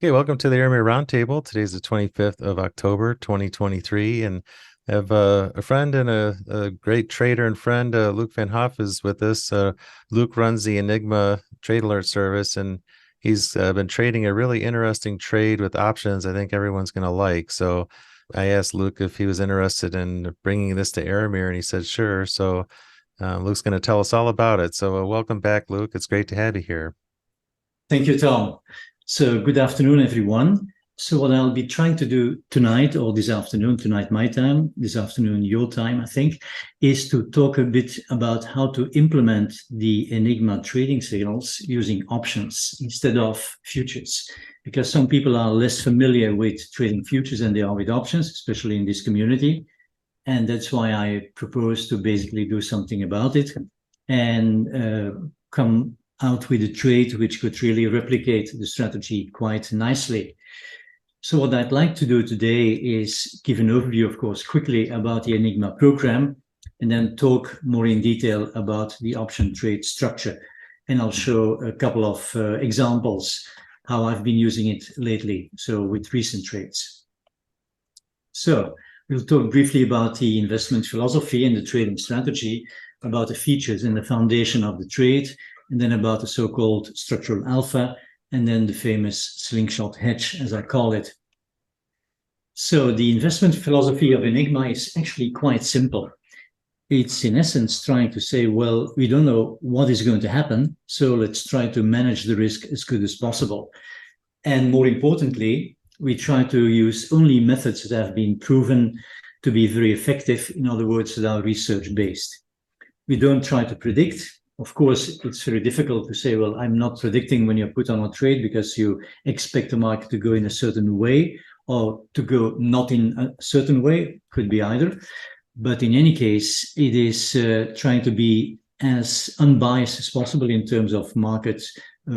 Okay, welcome to the Airmere Roundtable. Today's the 25th of October, 2023, and I have a friend and a great trader and friend. Luc Van Hof is with us. Luc runs the Enigma Trade Alert service, and he's been trading a really interesting trade with options I think everyone's going to like. So I asked Luc if he was interested in bringing this to Airmere, and he said sure. So Luc's going to tell us all about it. So welcome back, Luc. It's great to have you here. Thank you, Tom. So good afternoon, everyone. So what I'll be trying to do tonight or this afternoon, tonight my time, this afternoon your time, I think, is to talk a bit about how to implement the Enigma trading signals using options instead of futures. Because some people are less familiar with trading futures than they are with options, especially in this community. And that's why I propose to basically do something about it and come out with a trade which could really replicate the strategy quite nicely. So what I'd like to do today is give an overview, of course, quickly about the Enigma program, and then talk more in detail about the option trade structure. And I'll show a couple of examples how I've been using it lately, so with recent trades. So we'll talk briefly about the investment philosophy and the trading strategy, about the features and the foundation of the trade, and then about the so-called structural alpha, and then the famous slingshot hedge, as I call it. So the investment philosophy of Enigma is actually quite simple. It's in essence trying to say, well, we don't know what is going to happen, so let's try to manage the risk as good as possible. And more importantly, we try to use only methods that have been proven to be very effective, in other words, that are research-based. We don't try to predict. Of course, it's very difficult to say, well, I'm not predicting when you put on a trade because you expect the market to go in a certain way or to go not in a certain way, could be either. But in any case, it is trying to be as unbiased as possible in terms of market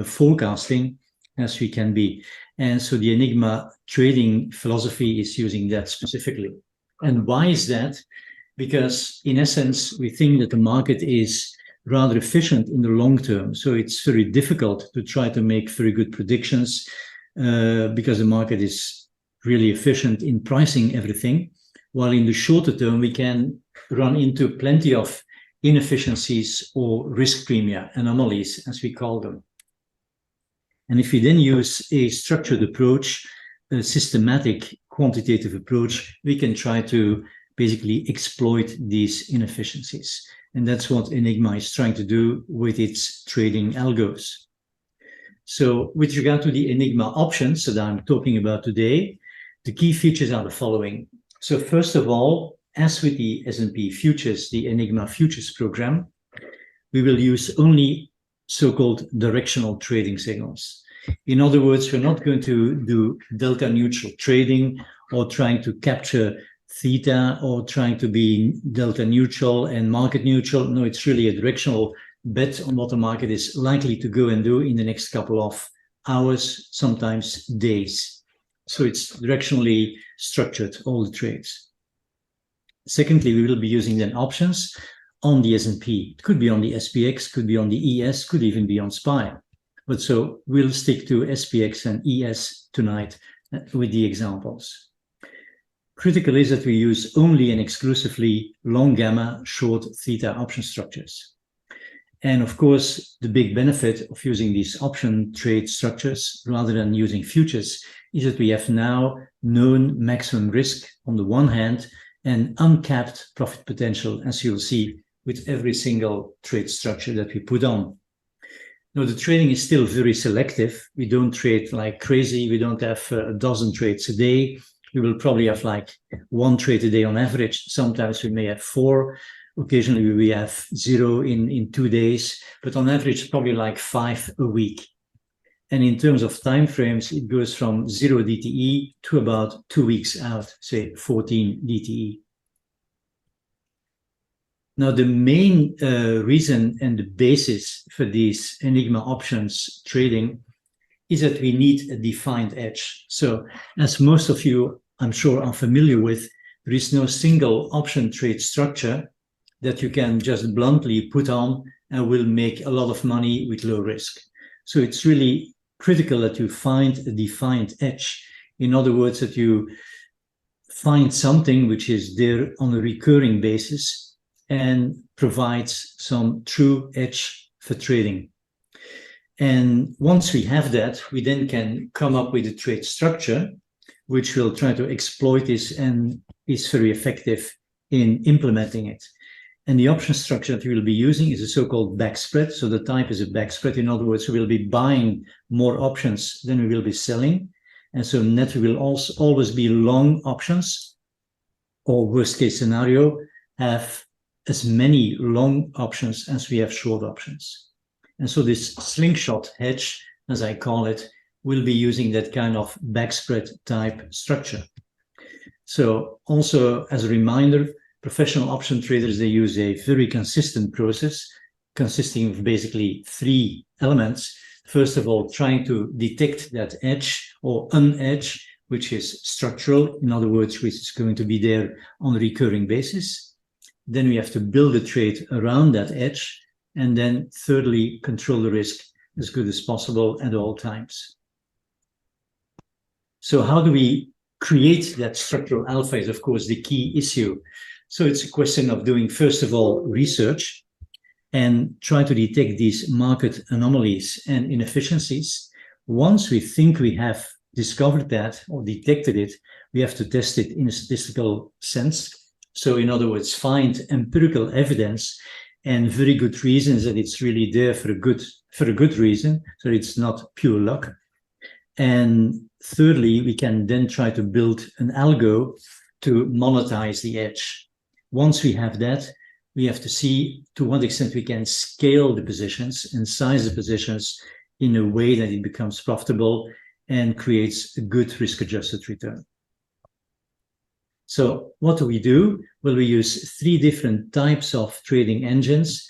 forecasting as we can be. And so the Enigma trading philosophy is using that specifically. And why is that? Because in essence, we think that the market is rather efficient in the long term. So it's very difficult to try to make very good predictions because the market is really efficient in pricing everything. While in the shorter term, we can run into plenty of inefficiencies or risk premia, anomalies, as we call them. And if we then use a structured approach, a systematic quantitative approach, we can try to basically exploit these inefficiencies. And that's what Enigma is trying to do with its trading algos. So with regard to the Enigma options that I'm talking about today, the key features are the following. So first of all, as with the S&P futures, the Enigma futures program, we will use only so-called directional trading signals. In other words, we're not going to do delta neutral trading or trying to capture theta or trying to be delta neutral and market neutral. No, it's really a directional bet on what the market is likely to go and do in the next couple of hours, sometimes days. So it's directionally structured, all the trades. Secondly, we will be using then options on the S&P. It could be on the SPX, could be on the ES, could even be on SPY. But so we'll stick to SPX and ES tonight with the examples. Critical is that we use only and exclusively long gamma, short theta option structures. And of course, the big benefit of using these option trade structures rather than using futures is that we have now known maximum risk on the one hand and uncapped profit potential, as you'll see with every single trade structure that we put on. Now, the trading is still very selective. We don't trade like crazy. We don't have a dozen trades a day. We will probably have like one trade a day on average. Sometimes we may have four. Occasionally we have zero in 2 days, but on average, probably like 5 a week. And in terms of time frames, it goes from 0 DTE to about 2 weeks out, say 14 DTE. Now, the main reason and the basis for these Enigma options trading is that we need a defined edge. So as most of you, I'm sure, are familiar with, there is no single option trade structure that you can just bluntly put on and will make a lot of money with low risk. So it's really critical that you find a defined edge. In other words, that you find something which is there on a recurring basis and provides some true edge for trading. And once we have that, we then can come up with a trade structure, which will try to exploit this and is very effective in implementing it. And the option structure that we will be using is a so-called backspread. So the type is a backspread. In other words, we will be buying more options than we will be selling. And so net we will also always be long options, or worst case scenario, have as many long options as we have short options. And so this slingshot hedge, as I call it, will be using that kind of backspread type structure. So also as a reminder, professional option traders, they use a very consistent process consisting of basically three elements. First of all, trying to detect that edge or unedge, which is structural, in other words, which is going to be there on a recurring basis. Then we have to build a trade around that edge. And then thirdly, control the risk as good as possible at all times. So how do we create that structural alpha is, of course, the key issue. So it's a question of doing, first of all, research and try to detect these market anomalies and inefficiencies. Once we think we have discovered that or detected it, we have to test it in a statistical sense. So in other words, find empirical evidence and very good reasons that it's really there for a good reason, so it's not pure luck. And thirdly, we can then try to build an algo to monetize the edge. Once we have that, we have to see to what extent we can scale the positions and size the positions in a way that it becomes profitable and creates a good risk-adjusted return. So what do? Well, we use three different types of trading engines.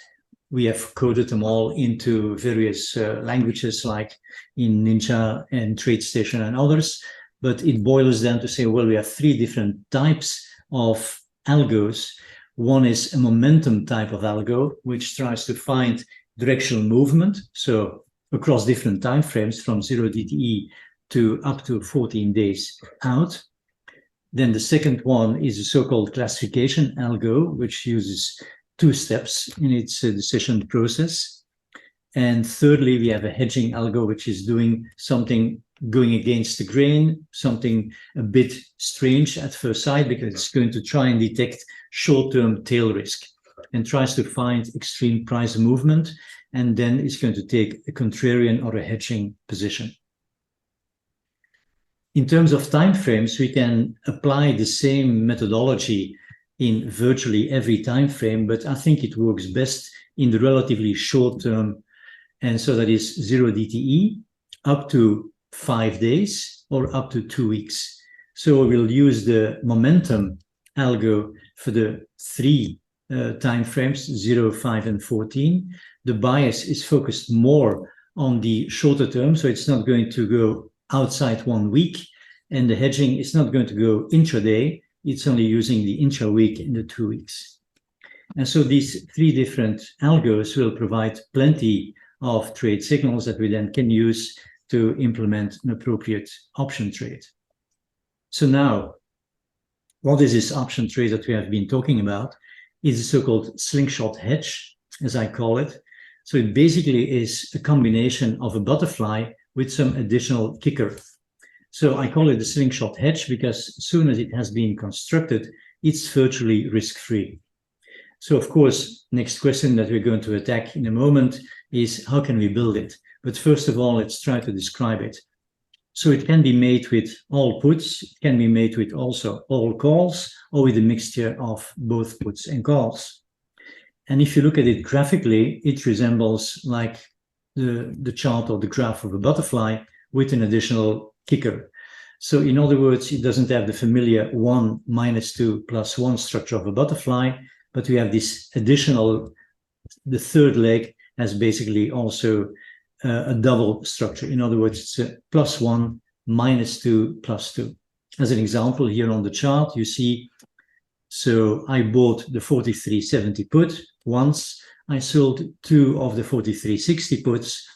We have coded them all into various languages like in Ninja and TradeStation and others, but it boils down to say, well, we have three different types of algos. One is a momentum type of algo, which tries to find directional movement. So across different time frames from 0 DTE to up to 14 days out. Then the second one is a so-called classification algo, which uses two steps in its decision process. And thirdly, we have a hedging algo, which is doing something going against the grain, something a bit strange at first sight, because it's going to try and detect short-term tail risk and tries to find extreme price movement, and then it's going to take a contrarian or a hedging position. In terms of time frames, we can apply the same methodology in virtually every time frame, but I think it works best in the relatively short term, and so that is 0 DTE up to 5 days or up to 2 weeks. So we'll use the momentum algo for the three time frames, 0, 5, and 14. The bias is focused more on the shorter term, so it's not going to go outside 1 week, and the hedging is not going to go intraday. It's only using the intra-week and the 2 weeks. And so these three different algos will provide plenty of trade signals that we then can use to implement an appropriate option trade. So now, what is this option trade that we have been talking about? It's a so-called slingshot hedge, as I call it. So it basically is a combination of a butterfly with some additional kicker. So I call it the slingshot hedge because as soon as it has been constructed, it's virtually risk-free. So of course, next question that we're going to attack in a moment is how can we build it? But first of all, let's try to describe it. So it can be made with all puts, it can be made with also all calls, or with a mixture of both puts and calls. And if you look at it graphically, it resembles like the chart or the graph of a butterfly with an additional kicker. So in other words, it doesn't have the familiar 1 minus 2 plus 1 structure of a butterfly, but we have this additional, the third leg has basically also a double structure. In other words, it's a plus 1 minus 2 plus 2. As an example, here on the chart, you see, so I bought the 43.70 put once, I sold 2 of the 43.60 puts,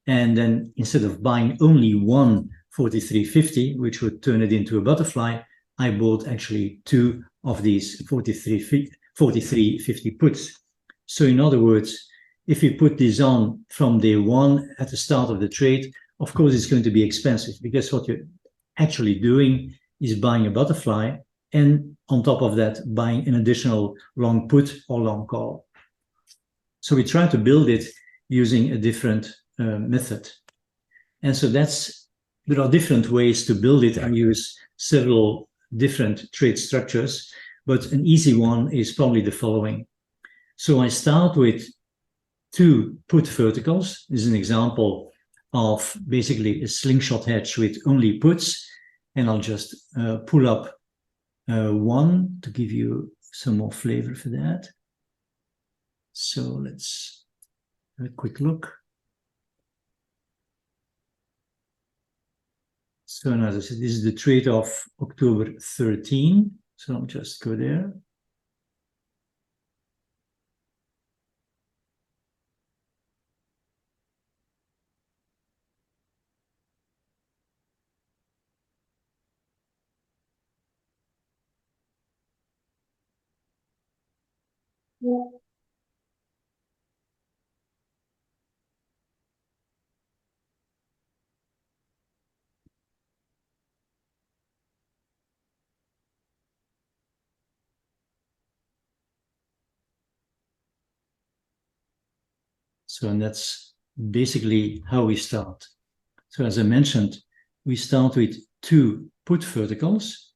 And then instead of buying only one 43.50, which would turn it into a butterfly, I bought actually two of these 43.50 puts. So in other words, if you put this on from day one at the start of the trade, of course, it's going to be expensive, because what you're actually doing is buying a butterfly, and on top of that, buying an additional long put or long call. So we try to build it using a different method. And so there are different ways to build it. I use several different trade structures, but an easy one is probably the following. So I start with two put verticals. This is an example of basically a slingshot hedge with only puts. And I'll just pull up one to give you some more flavor for that. So let's have a quick look. So now, as I said, this is the trade of October 13. So I'll just go there. So, and that's basically how we start. So as I mentioned, we start with two put verticals.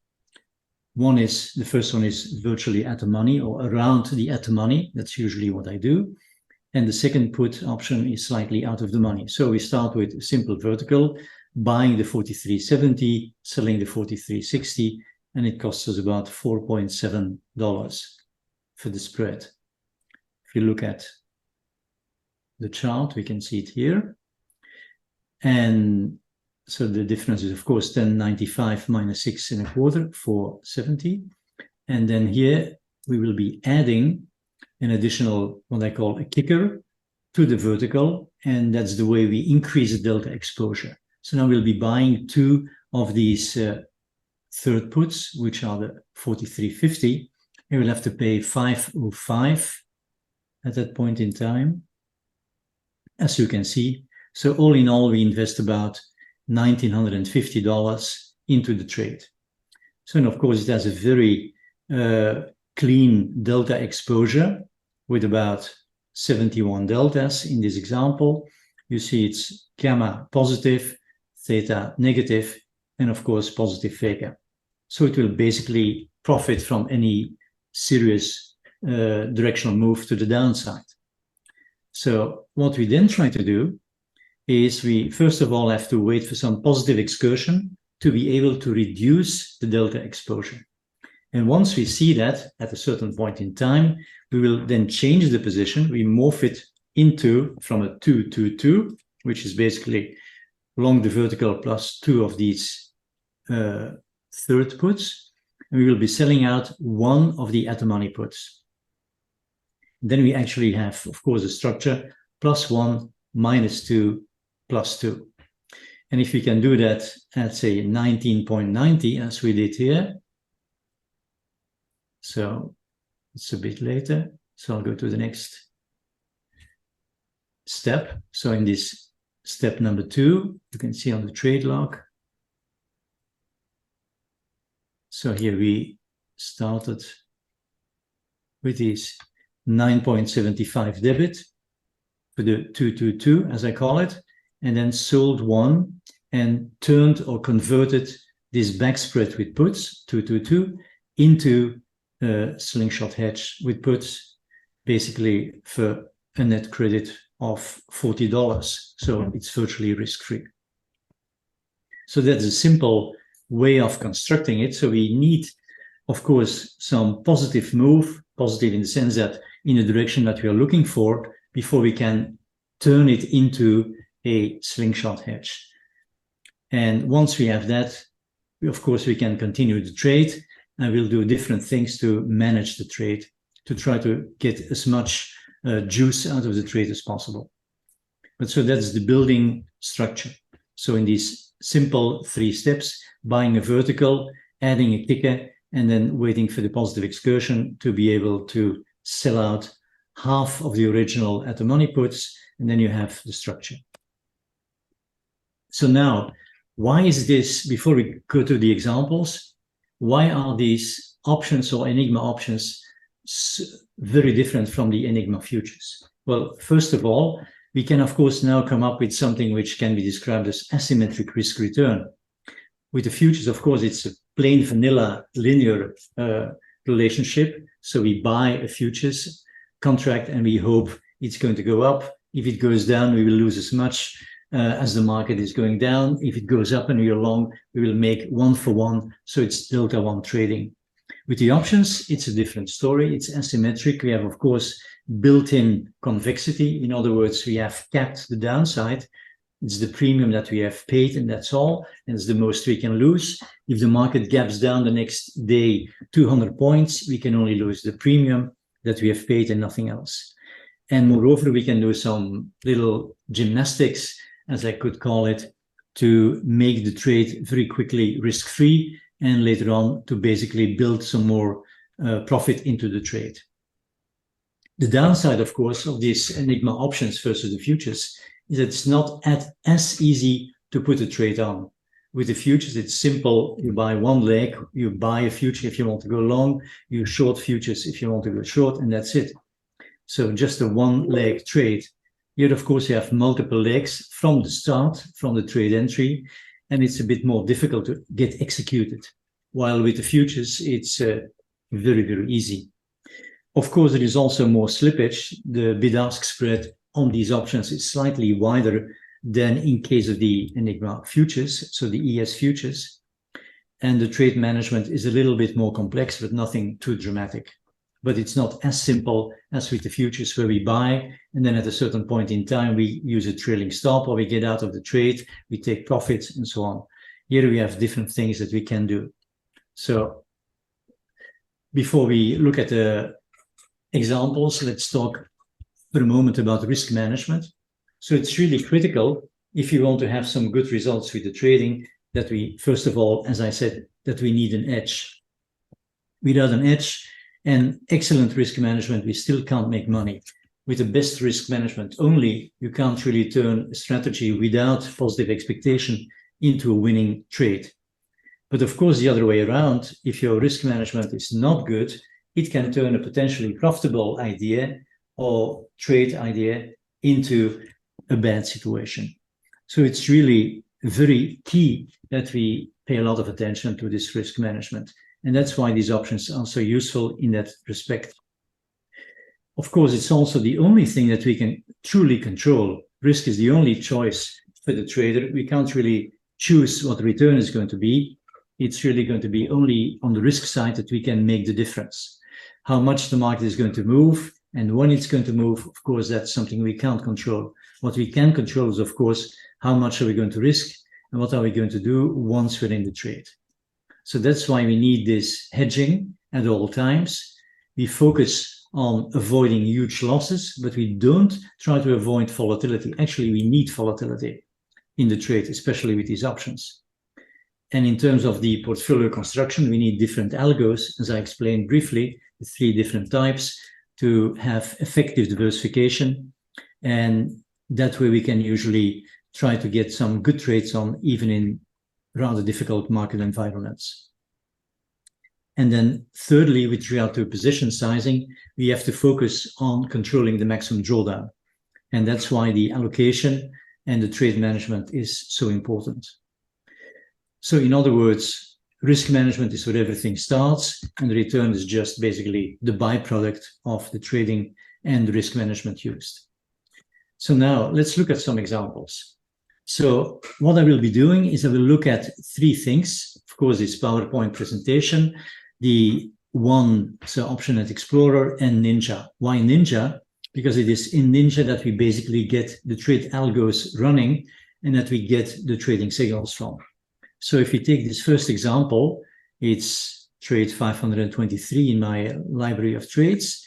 The first one is virtually at the money or around the at the money. That's usually what I do. And the second put option is slightly out of the money. So we start with a simple vertical, buying the 43.70, selling the 43.60, and it costs us about $4.7 for the spread. If you look at the chart, we can see it here. And so the difference is, of course, 10.95 minus 6.25, 4.70. And then here we will be adding an additional, what I call a kicker, to the vertical. And that's the way we increase the delta exposure. So now we'll be buying two of these third puts, which are the 43.50. And we'll have to pay 5.05 at that point in time, as you can see. So all in all, we invest about $1,950 into the trade. So, and of course, it has a very clean delta exposure with about 71 deltas in this example. You see it's gamma positive, theta negative, and of course, positive Vega. So it will basically profit from any serious directional move to the downside. So what we then try to do is we first of all have to wait for some positive excursion to be able to reduce the delta exposure. And once we see that at a certain point in time, we will then change the position. We morph it into from a 2-2-2, which is basically long the vertical plus two of these third puts. And we will be selling out one of the at-the-money puts. Then we actually have, of course, a structure +1, -2, +2. And if we can do that at, say, 19.90, as we did here, so it's a bit later, so I'll go to the next step. So in this step number 2, you can see on the trade log. So here we started with these 9.75 debit for the 222, as I call it, and then sold one and turned or converted this back spread with puts, 222, into a slingshot hedge with puts, basically for a net credit of $40. So it's virtually risk-free. So that's a simple way of constructing it. So we need, of course, some positive move, positive in the sense that in the direction that we are looking for, before we can turn it into a slingshot hedge. And once we have that, of course, we can continue the trade, and we'll do different things to manage the trade, to try to get as much juice out of the trade as possible. But so that's the building structure. So in these simple 3 steps, buying a vertical, adding a kicker, and then waiting for the positive excursion to be able to sell out half of the original at the money puts, and then you have the structure. So now, why is this, before we go to the examples, why are these options or Enigma options very different from the Enigma futures? Well, first of all, we can, of course, now come up with something which can be described as asymmetric risk return. With the futures, of course, it's a plain vanilla linear relationship. So we buy a futures contract and we hope it's going to go up. If it goes down, we will lose as much as the market is going down. If it goes up and we are long, we will make 1 for 1. So it's delta 1 trading. With the options, it's a different story. It's asymmetric. We have, of course, built-in convexity. In other words, we have capped the downside. It's the premium that we have paid, and that's all. And it's the most we can lose. If the market gaps down the next day 200 points, we can only lose the premium that we have paid and nothing else. And moreover, we can do some little gymnastics, as I could call it, to make the trade very quickly risk-free, and later on to basically build some more profit into the trade. The downside, of course, of these Enigma options versus the futures is that it's not as easy to put a trade on. With the futures, it's simple. You buy one leg, you buy a future if you want to go long, you short futures if you want to go short, and that's it. So just a one-leg trade. Here, of course, you have multiple legs from the start, from the trade entry, and it's a bit more difficult to get executed. While with the futures, it's very, very easy. Of course, there is also more slippage. The bid-ask spread on these options is slightly wider than in case of the Enigma futures, so the ES futures. And the trade management is a little bit more complex, but nothing too dramatic. But it's not as simple as with the futures, where we buy, and then at a certain point in time, we use a trailing stop, or we get out of the trade, we take profits, and so on. Here we have different things that we can do. So before we look at the examples, let's talk for a moment about risk management. So it's really critical, if you want to have some good results with the trading, that we, first of all, as I said, that we need an edge. Without an edge and excellent risk management, we still can't make money. With the best risk management only, you can't really turn a strategy without positive expectation into a winning trade. But of course, the other way around, if your risk management is not good, it can turn a potentially profitable idea or trade idea into a bad situation. So it's really very key that we pay a lot of attention to this risk management. And that's why these options are so useful in that respect. Of course, it's also the only thing that we can truly control. Risk is the only choice for the trader. We can't really choose what the return is going to be. It's really going to be only on the risk side that we can make the difference. How much the market is going to move and when it's going to move, of course, that's something we can't control. What we can control is, of course, how much are we going to risk and what are we going to do once we're in the trade. So that's why we need this hedging at all times. We focus on avoiding huge losses, but we don't try to avoid volatility. Actually, we need volatility in the trade, especially with these options. And in terms of the portfolio construction, we need different algos, as I explained briefly, the 3 different types, to have effective diversification. And that way we can usually try to get some good trades on, even in rather difficult market environments. And then thirdly, with regard to position sizing, we have to focus on controlling the maximum drawdown. And that's why the allocation and the trade management is so important. So in other words, risk management is where everything starts, and the return is just basically the byproduct of the trading and the risk management used. So now let's look at some examples. So what I will be doing is I will look at 3 things. Of course, this PowerPoint presentation, the one, so OptionNet Explorer and Ninja. Why Ninja? Because it is in Ninja that we basically get the trade algos running and that we get the trading signals from. So if you take this first example, it's trade 523 in my library of trades.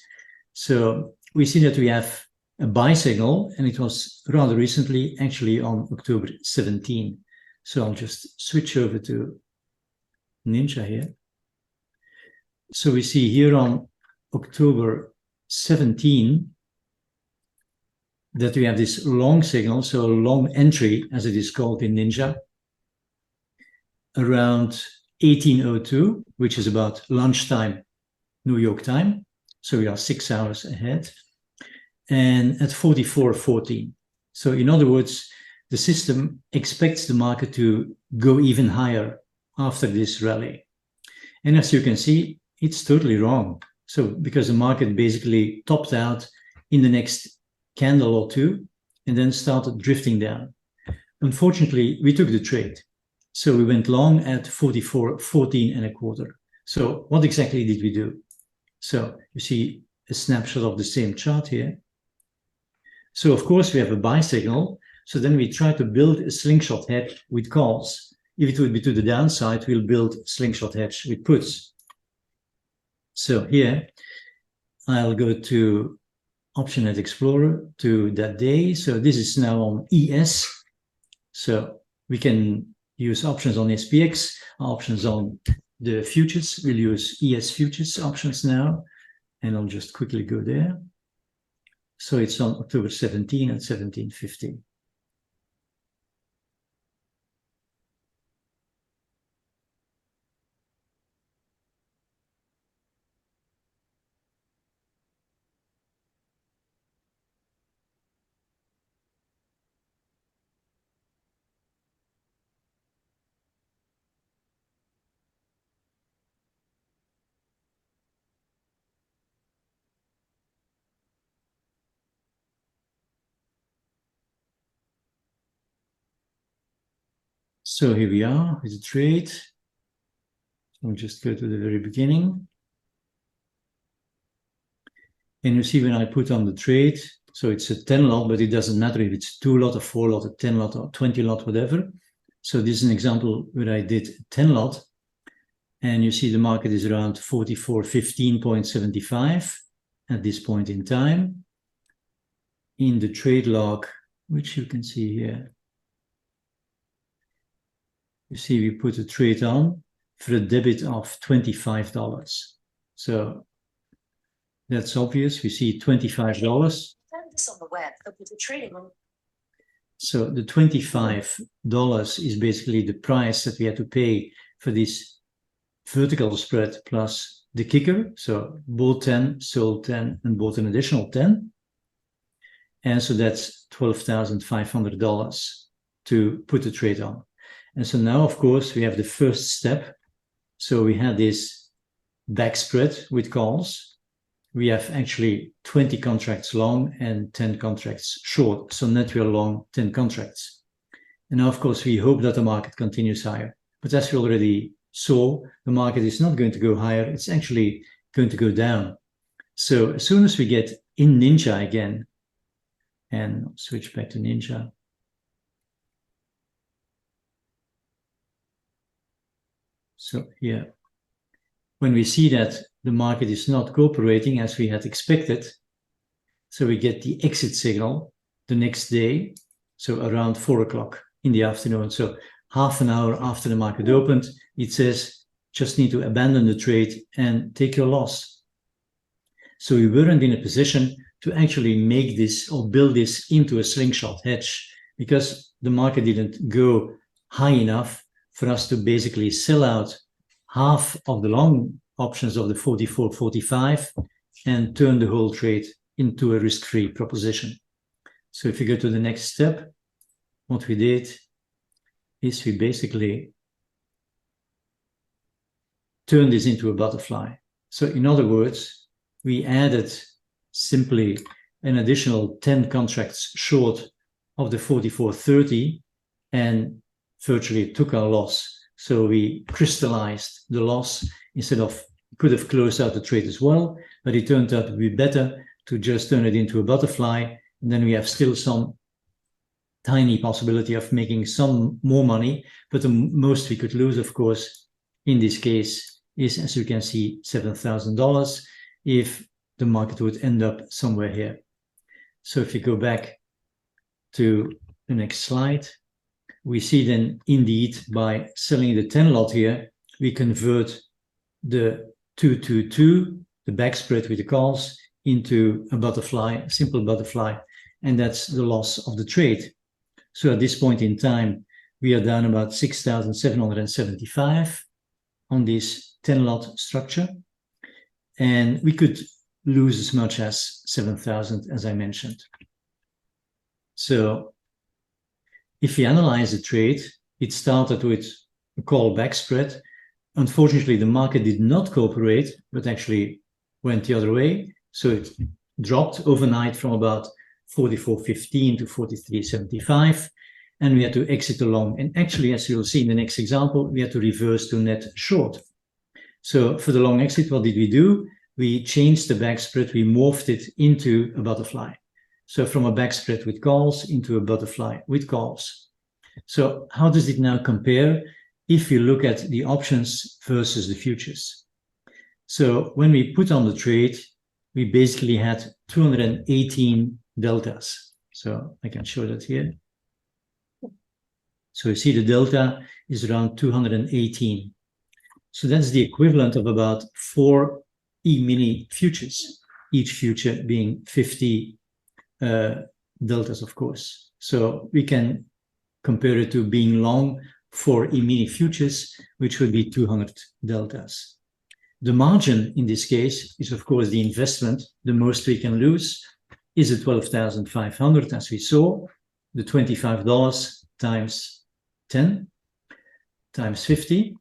So we see that we have a buy signal, and it was rather recently, actually on October 17. So I'll just switch over to Ninja here. So we see here on October 17 that we have this long signal, so a long entry, as it is called in Ninja, around 18:02, which is about lunchtime New York time. So we are 6 hours ahead, and at 44.14. So in other words, the system expects the market to go even higher after this rally. And as you can see, it's totally wrong. So because the market basically topped out in the next candle or two and then started drifting down. Unfortunately, we took the trade. So we went long at 44.14 and a quarter. So what exactly did we do? So you see a snapshot of the same chart here. So of course we have a buy signal. So then we try to build a slingshot hedge with calls. If it would be to the downside, we'll build slingshot hedge with puts. So here I'll go to Option Net Explorer to that day. So this is now on ES. So we can use options on SPX, options on the futures. We'll use ES futures options now. And I'll just quickly go there. So it's on October 17 at 17:50. So here we are with the trade. I'll just go to the very beginning. And you see when I put on the trade, so it's a 10 lot, but it doesn't matter if it's 2 lot or 4 lot or 10 lot or 20 lot, whatever. So this is an example where I did 10 lot. And you see the market is around 44.15.75 at this point in time. In the trade log, which you can see here, you see we put a trade on for a debit of $25. So that's obvious. We see $25. Found this on the web. Put a trading on. So the $25 is basically the price that we had to pay for this vertical spread plus the kicker. So bought 10, sold 10, and bought an additional 10. And so that's $12,500 to put the trade on. And so now, of course, we have the first step. So we had this back spread with calls. We have actually 20 contracts long and 10 contracts short. So net we are long 10 contracts. And now, of course, we hope that the market continues higher. But as we already saw, the market is not going to go higher. It's actually going to go down. So as soon as we get in Ninja again, and I'll switch back to Ninja. So here, when we see that the market is not cooperating as we had expected, so we get the exit signal the next day, so around 4 o'clock in the afternoon. So half an hour after the market opened, it says, just need to abandon the trade and take your loss. So we weren't in a position to actually make this or build this into a slingshot hedge because the market didn't go high enough for us to basically sell out half of the long options of the 44.45 and turn the whole trade into a risk-free proposition. So if you go to the next step, what we did is we basically turned this into a butterfly. So in other words, we added simply an additional 10 contracts short of the 44.30 and virtually took our loss. So we crystallized the loss instead of, could have closed out the trade as well, but it turned out to be better to just turn it into a butterfly. And then we have still some tiny possibility of making some more money, but the most we could lose, of course, in this case is, as you can see, $7,000 if the market would end up somewhere here. So if you go back to the next slide, we see then indeed by selling the 10 lot here, we convert the 222, the back spread with the calls, into a butterfly, a simple butterfly, and that's the loss of the trade. So at this point in time, we are down about 6,775 on this 10 lot structure, and we could lose as much as 7,000, as I mentioned. So if we analyze the trade, it started with a call back spread. Unfortunately, the market did not cooperate, but actually went the other way. So it dropped overnight from about 44.15 to 43.75, and we had to exit along. And actually, as you'll see in the next example, we had to reverse to net short. So for the long exit, what did we do? We changed the back spread, we morphed it into a butterfly. So from a back spread with calls into a butterfly with calls. So how does it now compare if you look at the options versus the futures? So when we put on the trade, we basically had 218 deltas. So I can show that here. So you see the delta is around 218. So that's the equivalent of about 4 E-mini futures, each future being 50 deltas, of course. So we can compare it to being long 4 E-mini futures, which would be 200 deltas. The margin in this case is, of course, the investment. The most we can lose is the 12,500, as we saw, the $25 times 10 times 50.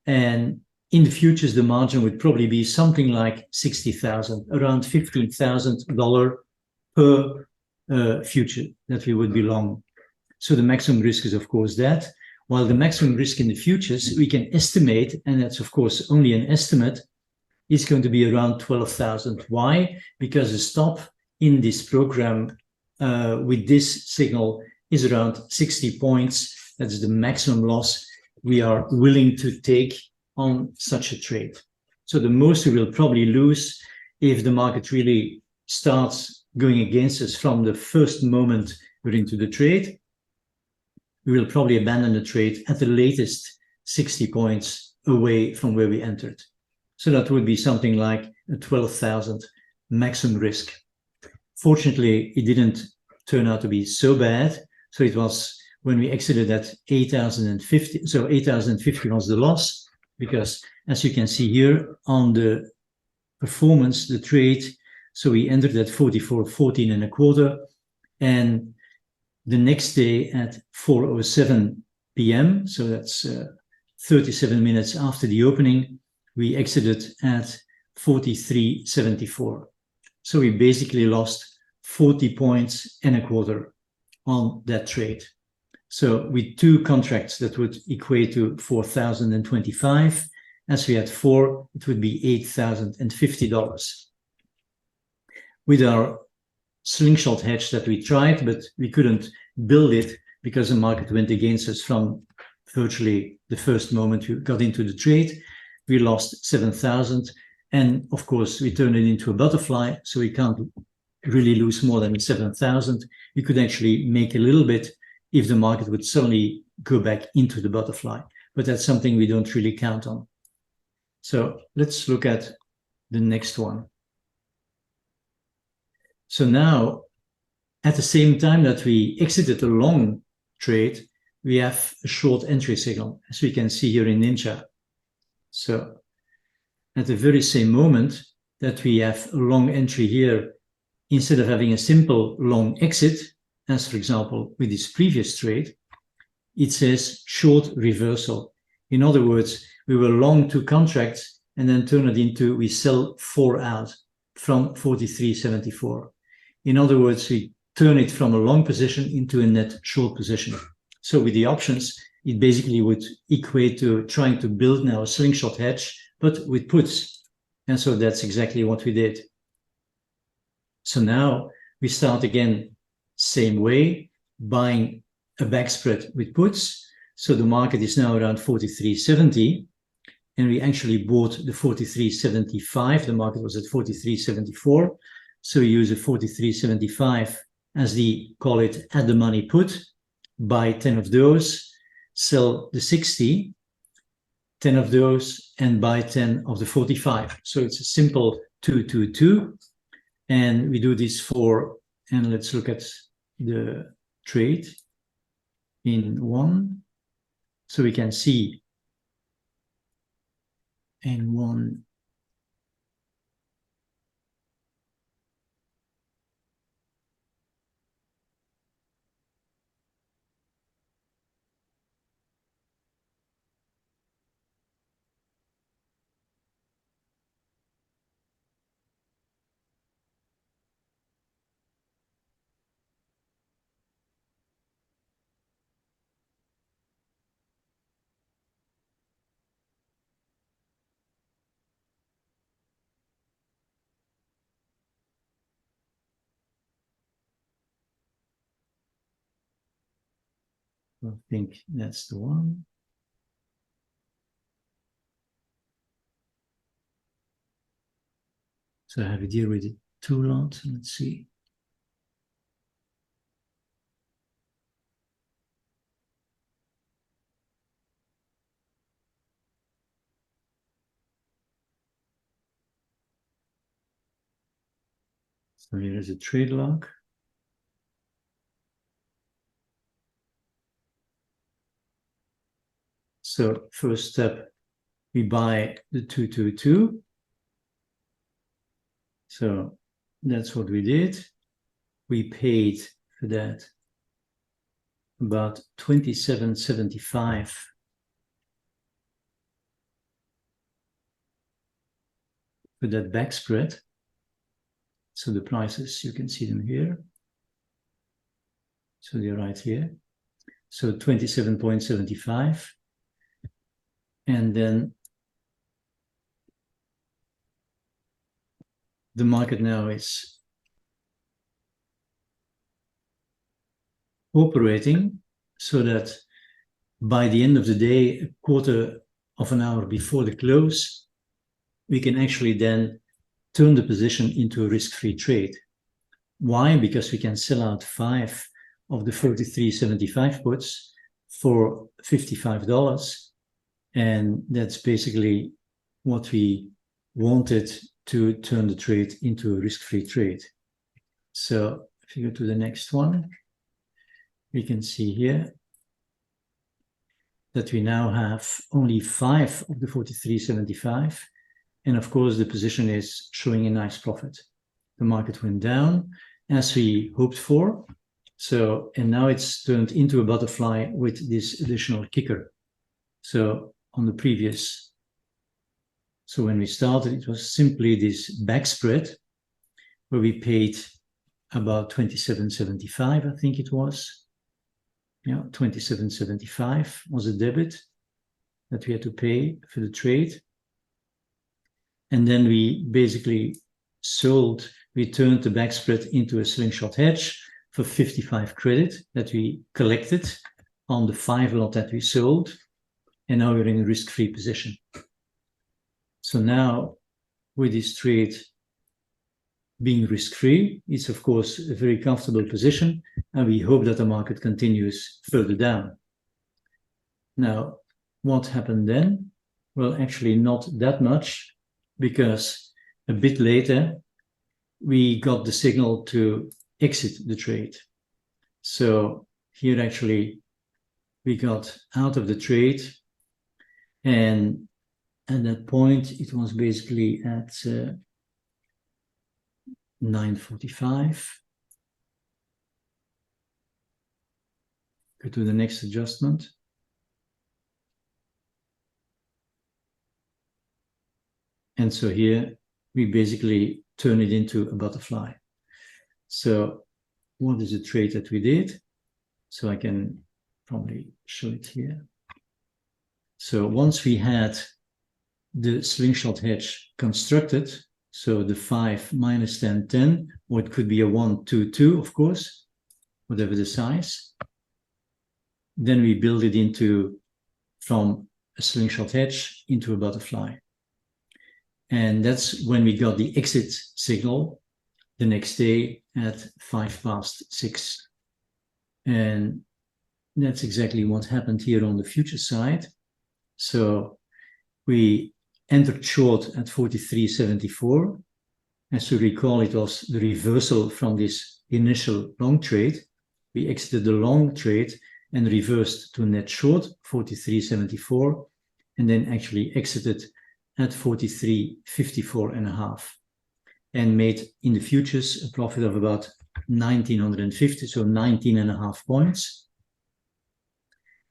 And in the futures, the margin would probably be something like 60,000, around $15,000 per future that we would be long. So the maximum risk is, of course, that. While the maximum risk in the futures, we can estimate, and that's, of course, only an estimate, is going to be around 12,000. Why? Because the stop in this program with this signal is around 60 points. That's the maximum loss we are willing to take on such a trade. So the most we will probably lose if the market really starts going against us from the first moment we're into the trade. We will probably abandon the trade at the latest 60 points away from where we entered. So that would be something like a 12,000 maximum risk. Fortunately, it didn't turn out to be so bad. So it was when we exited at 8,050. So 8,050 was the loss, because as you can see here on the performance, the trade, so we entered at 44.14 and a quarter, and the next day at 4:07 p.m., so that's 37 minutes after the opening, we exited at 43.74. So we basically lost 40 points and a quarter on that trade. So with 2 contracts, that would equate to 4,025. As we had 4, it would be $8,050. With our Slingshot hedge that we tried, but we couldn't build it because the market went against us from virtually the first moment we got into the trade. We lost 7,000, and of course we turned it into a butterfly, so we can't really lose more than 7,000. We could actually make a little bit if the market would suddenly go back into the butterfly, but that's something we don't really count on. So let's look at the next one. So now, at the same time that we exited a long trade, we have a short entry signal, as we can see here in Ninja. So at the very same moment that we have a long entry here, instead of having a simple long exit, as for example with this previous trade, it says short reversal. In other words, we were long 2 contracts and then turn it into we sell 4 out from 43.74. In other words, we turn it from a long position into a net short position. So with the options, it basically would equate to trying to build now a slingshot hedge, but with puts. And so that's exactly what we did. So now we start again, same way, buying a back spread with puts. So the market is now around 43.70, and we actually bought the 43.75. The market was at 43.74. So we use a 43.75 as the, call it, at the money put, buy 10 of those, sell the 60, 10 of those, and buy 10 of the 45. So it's a simple 2-2-2. And we do this for, and let's look at the trade in one. So we can see in one, I think that's the one. So I have a deal with it 2 lots. Let's see. So here is a trade log. So first step, we buy the 2-2-2. So that's what we did. We paid for that about 27.75 for that back spread. So the prices, you can see them here. So they're right here. So 27.75. And then the market now is operating so that by the end of the day, a quarter of an hour before the close, we can actually then turn the position into a risk-free trade. Why? Because we can sell out 5 of the 43.75 puts for $55. And that's basically what we wanted to turn the trade into a risk-free trade. So if you go to the next one, we can see here that we now have only 5 of the 43.75. And of course, the position is showing a nice profit. The market went down as we hoped for. So, and now it's turned into a butterfly with this additional kicker. So on the previous, so when we started, it was simply this back spread where we paid about 27.75, I think it was. Yeah, 27.75 was a debit that we had to pay for the trade. And then we basically sold, we turned the back spread into a slingshot hedge for 55 credit that we collected on the 5 lot that we sold. And now we're in a risk-free position. So now with this trade being risk-free, it's of course a very comfortable position, and we hope that the market continues further down. Now, what happened then? Well, actually not that much, because a bit later, we got the signal to exit the trade. So here actually, we got out of the trade, and at that point, it was basically at 9:45. Go to the next adjustment. And so here, we basically turn it into a butterfly. So what is the trade that we did? So I can probably show it here. So once we had the slingshot hedge constructed, so the 5 minus 10, 10, or it could be a 1, 2, 2, of course, whatever the size. Then we build it into, from a slingshot hedge into a butterfly. And that's when we got the exit signal the next day at 6:05. And that's exactly what happened here on the future side. So we entered short at 43.74. As you recall, it was the reversal from this initial long trade. We exited the long trade and reversed to net short, 43.74, and then actually exited at 43.54.5, and made in the futures a profit of about 1,950, so 19.5 points,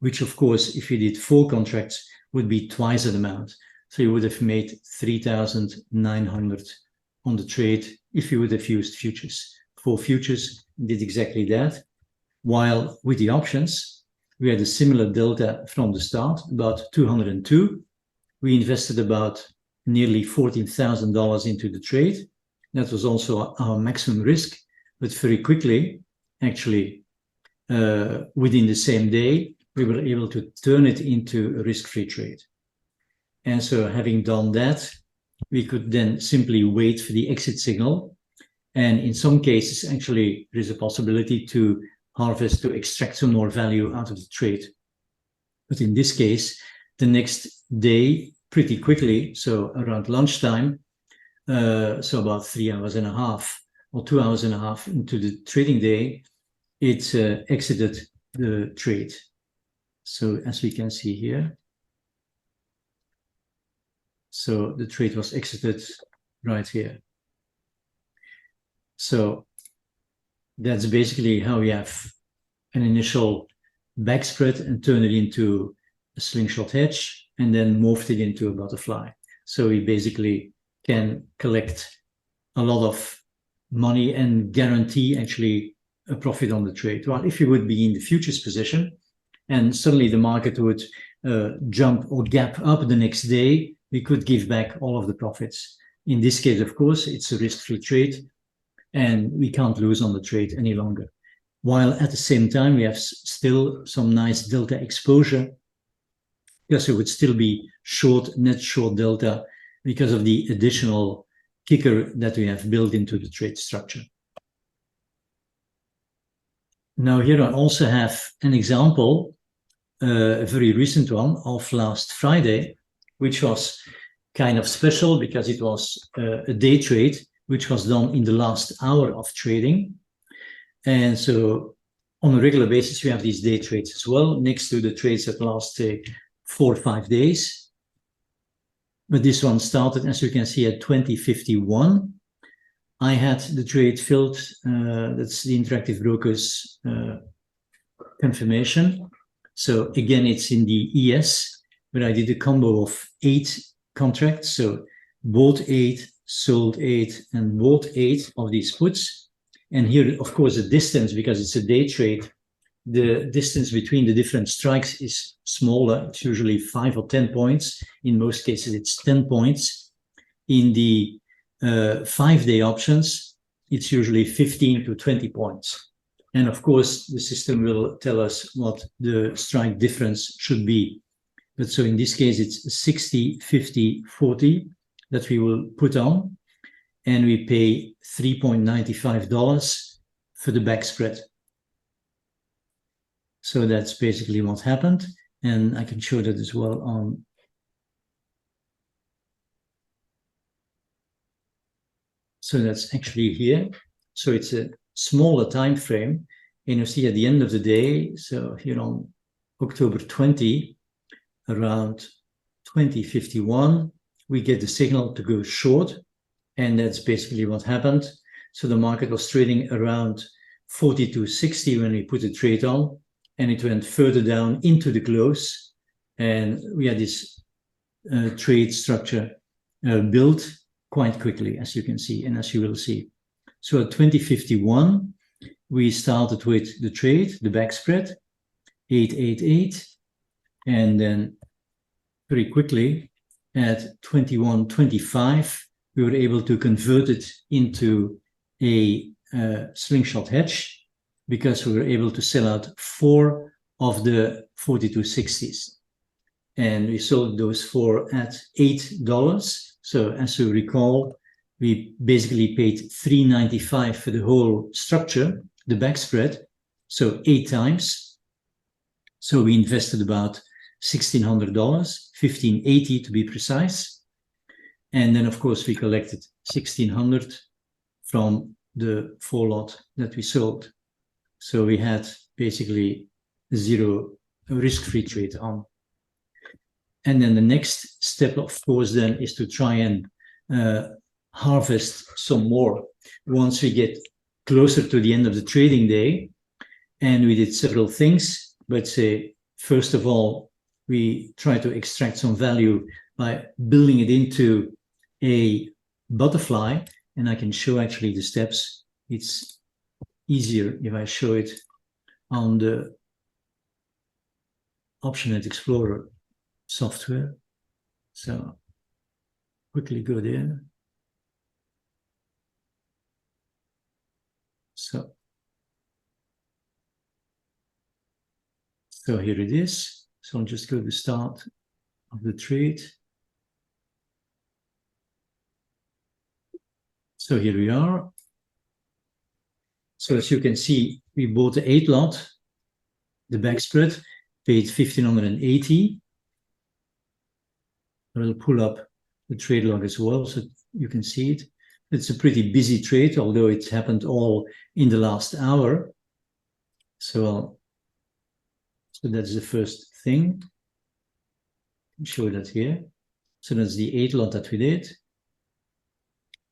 which of course, if you did 4 contracts, would be twice that amount. So you would have made 3,900 on the trade if you would have used futures. 4 futures did exactly that. While with the options, we had a similar delta from the start, about 202. We invested about nearly $14,000 into the trade. That was also our maximum risk, but very quickly, actually, within the same day, we were able to turn it into a risk-free trade. And so having done that, we could then simply wait for the exit signal. And in some cases, actually, there is a possibility to harvest, to extract some more value out of the trade. But in this case, the next day, pretty quickly, so around lunchtime, so about 3.5 hours or 2.5 hours into the trading day, it exited the trade. So as we can see here, so the trade was exited right here. So that's basically how we have an initial back spread and turn it into a slingshot hedge and then morphed it into a butterfly. So we basically can collect a lot of money and guarantee actually a profit on the trade. Well, if you would be in the futures position and suddenly the market would jump or gap up the next day, we could give back all of the profits. In this case, of course, it's a risk-free trade and we can't lose on the trade any longer. While at the same time, we have still some nice delta exposure, because it would still be short, net short delta, because of the additional kicker that we have built into the trade structure. Now here I also have an example, a very recent one of last Friday, which was kind of special because it was a day trade, which was done in the last hour of trading. And so on a regular basis, we have these day trades as well, next to the trades that last 4 or 5 days. But this one started, as you can see, at 20:51. I had the trade filled, that's the Interactive Brokers confirmation. So again, it's in the ES, but I did a combo of 8 contracts. So bought 8, sold 8, and bought 8 of these puts. And here, of course, the distance, because it's a day trade, the distance between the different strikes is smaller. It's usually 5 or 10 points. In most cases, it's 10 points. In the 5-day options, it's usually 15 to 20 points. And of course, the system will tell us what the strike difference should be. But so in this case, it's 60, 50, 40 that we will put on. And we pay $3.95 for the back spread. So that's basically what happened. And I can show that as well on. So that's actually here. So it's a smaller time frame. And you see at the end of the day, so here on October 20, around 20:51, we get the signal to go short. And that's basically what happened. So the market was trading around 42.60 when we put the trade on, and it went further down into the close. And we had this trade structure built quite quickly, as you can see, and as you will see. So at 20:51, we started with the trade, the back spread, 888, and then very quickly at 21:25, we were able to convert it into a slingshot hedge because we were able to sell out 4 of the 42.60s. And we sold those 4 at $8. So as you recall, we basically paid $3.95 for the whole structure, the back spread, so 8 times. So we invested about $1,600, $1,580 to be precise. And then, of course, we collected $1,600 from the 4 lot that we sold. So we had basically 0 risk-free trade on. And then the next step, of course, then is to try and harvest some more once we get closer to the end of the trading day. And we did several things, but say, first of all, we try to extract some value by building it into a butterfly. And I can show actually the steps. It's easier if I show it on the Optionate Explorer software. So quickly go there. So here it is. So I'll just go to the start of the trade. So here we are. So as you can see, we bought the 8 lot, the back spread, paid $1,580. I will pull up the trade log as well so you can see it. It's a pretty busy trade, although it's happened all in the last hour. So that's the first thing. I'll show that here. So that's the 8 lot that we did.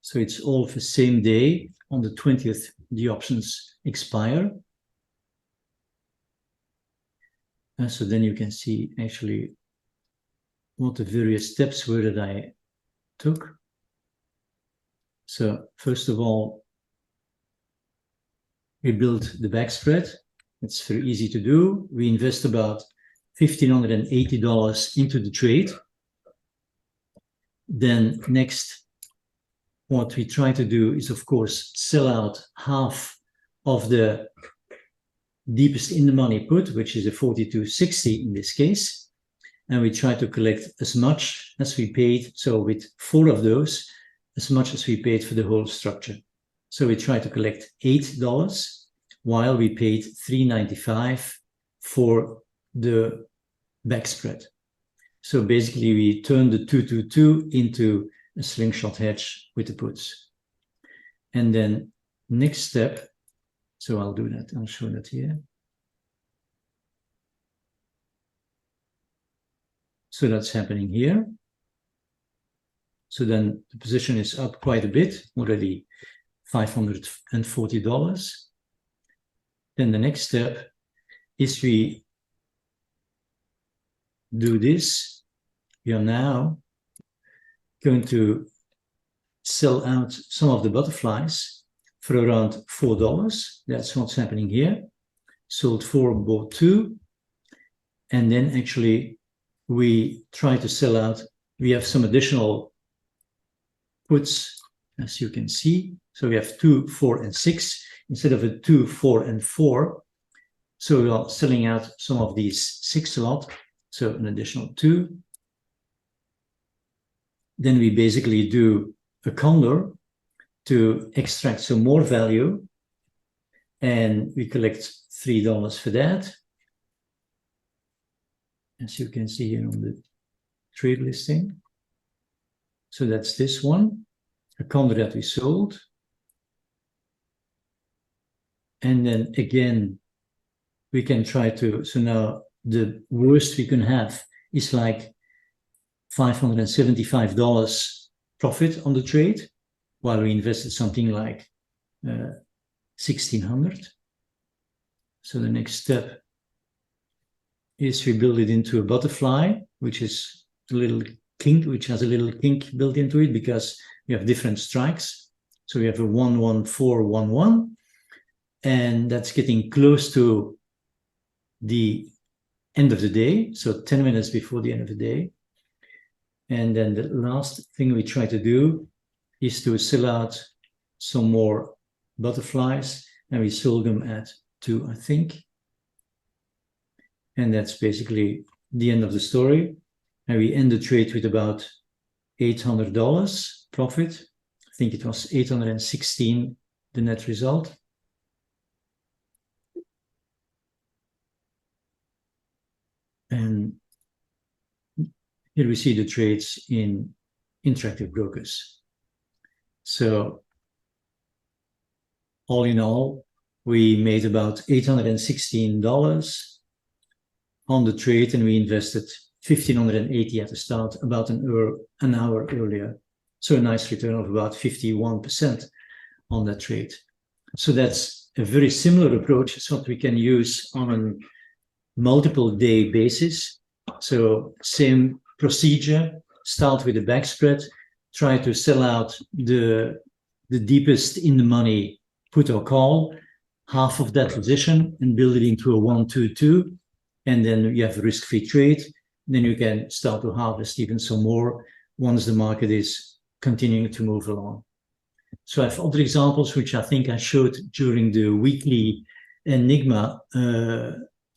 So it's all for the same day. On the 20th, the options expire. And so then you can see actually what the various steps were that I took. So first of all, we built the back spread. It's very easy to do. We invest about $1,580 into the trade. Then next, what we try to do is, of course, sell out half of the deepest in the money put, which is a 42.60 in this case. And we try to collect as much as we paid. So with 4 of those, as much as we paid for the whole structure. So we try to collect $8 while we paid $3.95 for the back spread. So basically we turned the 222 into a slingshot hedge with the puts. And then next step, so I'll do that, I'll show that here. So that's happening here. So then the position is up quite a bit, already $540. Then the next step is we do this. We are now going to sell out some of the butterflies for around $4. That's what's happening here. Sold 4, bought 2. And then actually we try to sell out. We have some additional puts, as you can see. So we have 2, 4, and 6 instead of a 2, 4, and 4. So we are selling out some of these 6 lot. So an additional 2. Then we basically do a condor to extract some more value. And we collect $3 for that. As you can see here on the trade listing. So that's this one, a condor that we sold. And then again, we can try to, so now the worst we can have is like $575 profit on the trade, while we invested something like $1,600. So the next step is we build it into a butterfly, which is a little kink, which has a little kink built into it because we have different strikes. So we have a 11411, and that's getting close to the end of the day, so 10 minutes before the end of the day. And then the last thing we try to do is to sell out some more butterflies, and we sold them at 2, I think. And that's basically the end of the story. And we end the trade with about $800 profit, think it was 816, the net result. And here we see the trades in Interactive Brokers. So all in all, we made about $816 on the trade, and we invested $1,580 at the start, about an hour earlier. So a nice return of about 51% on that trade. So that's a very similar approach as what we can use on a multiple day basis. So same procedure, start with the back spread, try to sell out the deepest in the money put or call, half of that position, and build it into a 1-2-2. And then you have a risk-free trade. Then you can start to harvest even some more once the market is continuing to move along. So I have other examples, which I think I showed during the weekly Enigma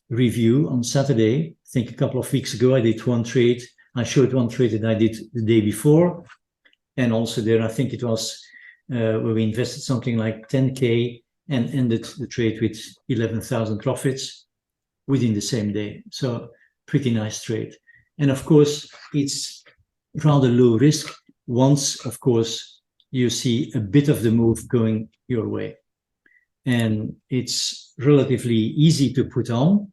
review on Saturday. I think a couple of weeks ago, I did one trade. I showed one trade that I did the day before. And also there, I think it was where we invested something like 10K and ended the trade with 11,000 profits within the same day. So pretty nice trade. And of course, it's rather low risk once, of course, you see a bit of the move going your way. And it's relatively easy to put on.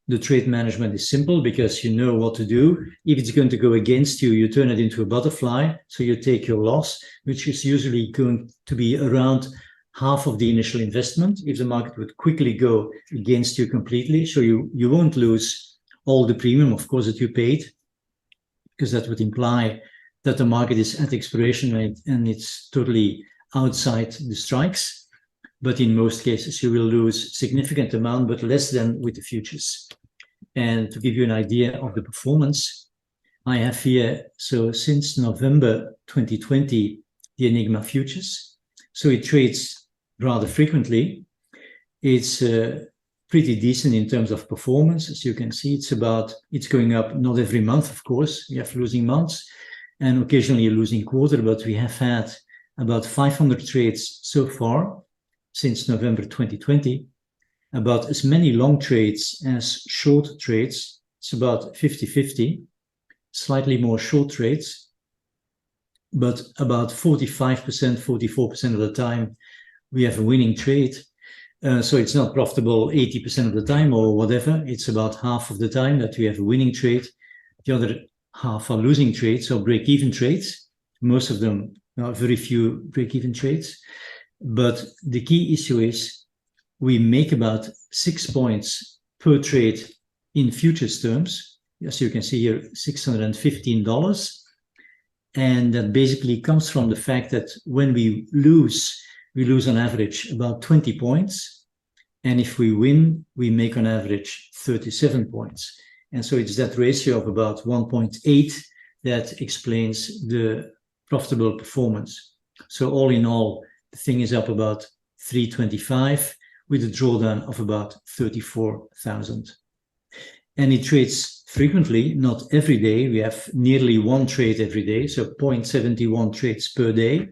The trade management is simple because you know what to do. If it's going to go against you, you turn it into a butterfly. So you take your loss, which is usually going to be around half of the initial investment if the market would quickly go against you completely. So you won't lose all the premium, of course, that you paid, because that would imply that the market is at expiration rate and it's totally outside the strikes. But in most cases, you will lose significant amount, but less than with the futures. And to give you an idea of the performance, I have here, so since November 2020, the Enigma futures. So it trades rather frequently. It's pretty decent in terms of performance. As you can see, it's going up, not every month, of course. You have losing months and occasionally a losing quarter, but we have had about 500 trades so far since November 2020, about as many long trades as short trades. It's about 50-50, slightly more short trades, but about 45%, 44% of the time we have a winning trade. So it's not profitable 80% of the time or whatever. It's about half of the time that we have a winning trade. The other half are losing trades or break-even trades. Most of them are very few break-even trades. But the key issue is we make about 6 points per trade in futures terms. As you can see here, $615. And that basically comes from the fact that when we lose on average about 20 points. And if we win, we make on average 37 points. And so it's that ratio of about 1.8 that explains the profitable performance. So all in all, the thing is up about 325 with a drawdown of about 34,000. And it trades frequently, not every day. We have nearly one trade every day, so 0.71 trades per day.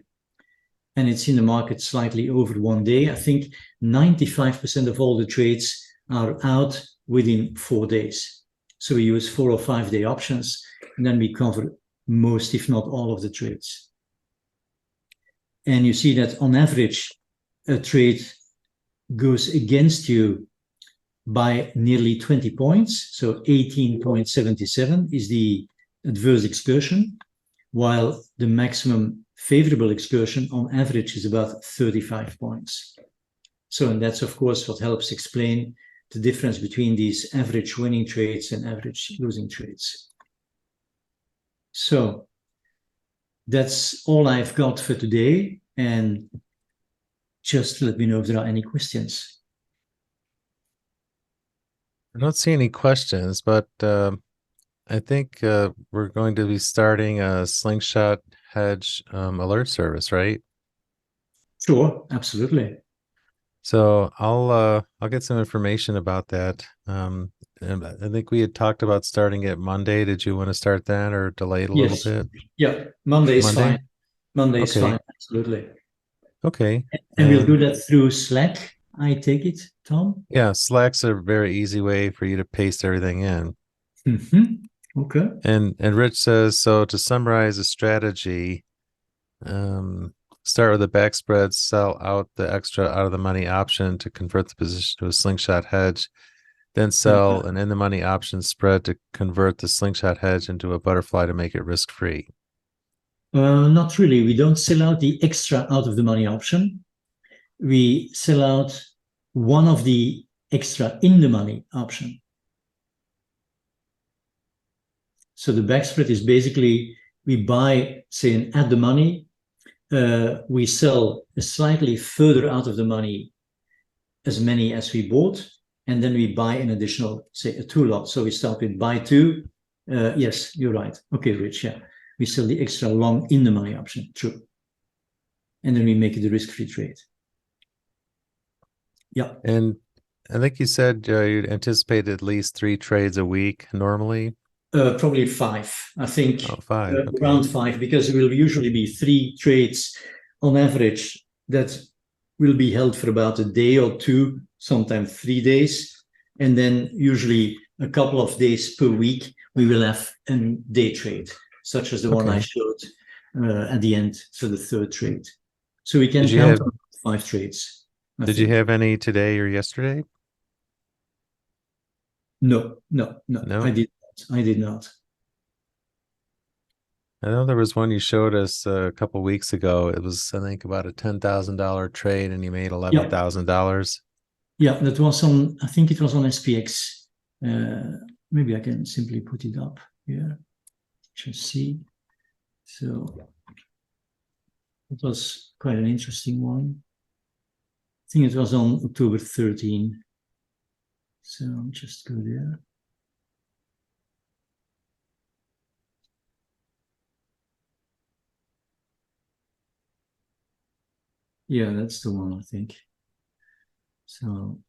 And it's in the market slightly over 1 day. I think 95% of all the trades are out within 4 days. So we use 4 or 5 day options, and then we cover most, if not all, of the trades. And you see that on average, a trade goes against you by nearly 20 points. So 18.77 is the adverse excursion, while the maximum favorable excursion on average is about 35 points. So, and that's of course what helps explain the difference between these average winning trades and average losing trades. So that's all I've got for today. And just let me know if there are any questions. I don't see any questions, but I think we're going to be starting a Slingshot Hedge alert service, right? Sure, absolutely. So I'll get some information about that. And I think we had talked about starting it Monday. Did you want to start that or delay it a little bit? Yeah, Monday is fine. Monday is Okay. fine, absolutely. Okay. And we'll do that through Slack, I take it, Tom? Yeah, Slack's a very easy way for you to paste everything in. Okay. And Rich says, so to summarize a strategy, start with a back spread, sell out the extra out of the money option to convert the position to a slingshot hedge, then sell an in the money option spread to convert the slingshot hedge into a butterfly to make it risk free. Not really. We don't sell out the extra out of the money option. We sell out one of the extra in the money option. So the back spread is basically we buy, say, at the money, we sell a slightly further out of the money as many as we bought, and then we buy an additional, say, a two lot. So we start with buy two. Yes, you're right. Okay, Rich, yeah. We sell the extra long in the money option, true. And then we make it a risk-free trade. Yeah. And I think you said you'd anticipate at least 3 trades a week normally. Probably 5. I think 5. Okay. Around 5, because it will usually be 3 trades on average that will be held for about a day or 2, sometimes 3 days. And then usually a couple of days per week, we will have a day trade, such as the one I showed at the end for the 3rd trade. So we can count on 5 trades. Did you have any today or yesterday? No. I did not. I know there was one you showed us a couple weeks ago. It was, I think, about a $10,000 trade, and you made $11,000. Yeah, that was on, I think it was on SPX. Maybe I can simply put it up here. Just see. So it was quite an interesting one. I think it was on October 13. So I'll just go there. Yeah, that's the one, I think. So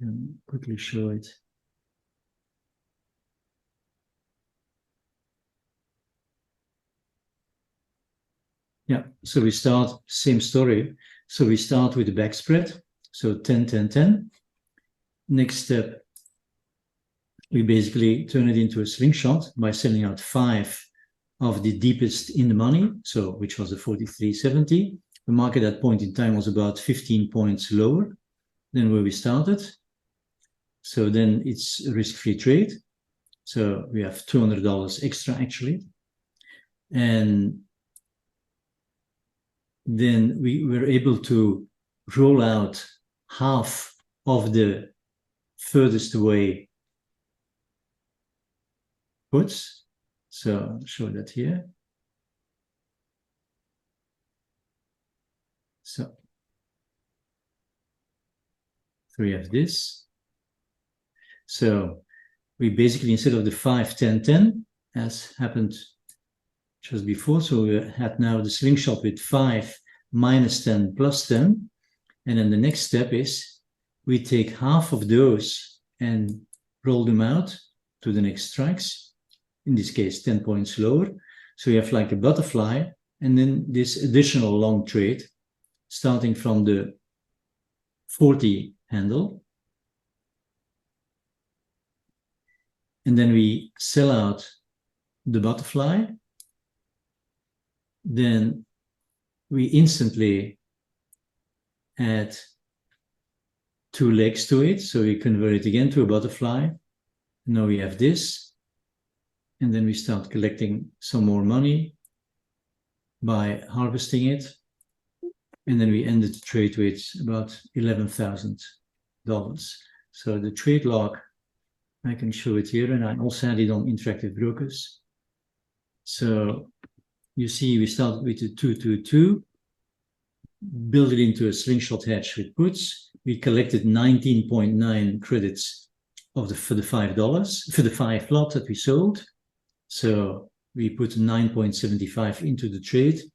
I can quickly show it. Yeah, so we start, same story. So we start with the back spread. So 10, 10, 10. Next step, we basically turn it into a slingshot by selling out 5 of the deepest in the money, so which was the 43.70. The market at that point in time was about 15 points lower than where we started. So then it's a risk-free trade. So we have $200 extra actually. And then we were able to roll out half of the furthest away puts. So I'll show that here. So we have this. So we basically, instead of the 5, 10, 10, as happened just before, so we had now the slingshot with 5 minus 10 plus 10. And then the next step is we take half of those and roll them out to the next strikes. In this case, 10 points lower. So you have like a butterfly, and then this additional long trade starting from the 40 handle. And then we sell out the butterfly. Then we instantly add 2 legs to it. So we convert it again to a butterfly. Now we have this. And then we start collecting some more money by harvesting it. And then we ended the trade with about $11,000. So the trade log, I can show it here, and I also had it on Interactive Brokers. So you see we started with the 222, build it into a slingshot hedge with puts. We collected 19.9 credits for the $5, for the 5 lot that we sold. So we put 9.75 into the trade.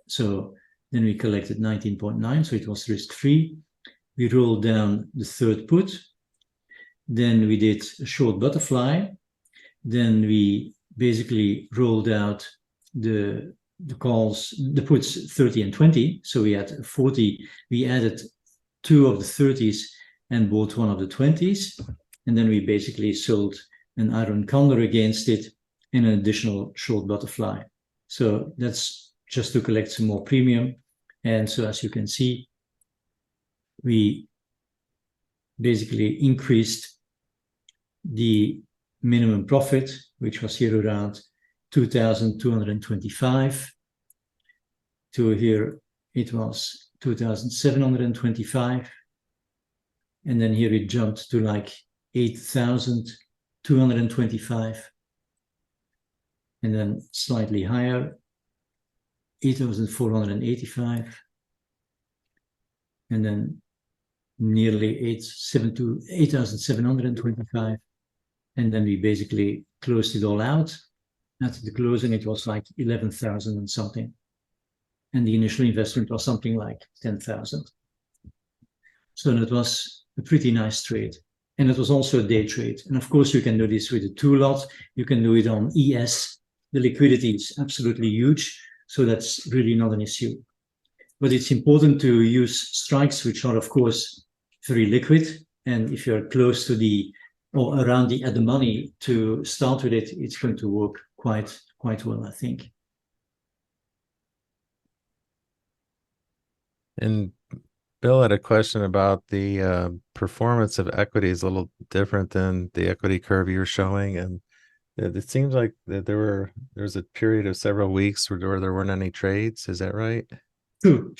So then we collected 19.9, so it was risk-free. We rolled down the 3rd put. Then we did a short butterfly. Then we basically rolled out the the calls, the puts 30 and 20. So we had 40, we added 2 of the 30s and bought 1 of the 20s. And then we basically sold an iron condor against it and an additional short butterfly. So that's just to collect some more premium. And so as you can see, we basically increased the minimum profit, which was here around 2,225 to here it was 2,725, and then here it jumped to like 8,225, and then slightly higher 8,485, and then nearly 8,725, and then we basically closed it all out. At the closing, it was like 11,000 and something. And the initial investment was something like 10,000. So that was a pretty nice trade. And it was also a day trade. And of course, you can do this with a 2-lot. You can do it on ES. The liquidity is absolutely huge. So that's really not an issue. But it's important to use strikes, which are, of course, very liquid. And if you're close to the or around the at the money to start with it, it's going to work quite well, I think. And Bill had a question about the performance of equities, a little different than the equity curve you're showing, and it seems like that there was a period of several weeks where there weren't any trades. Is that right? True,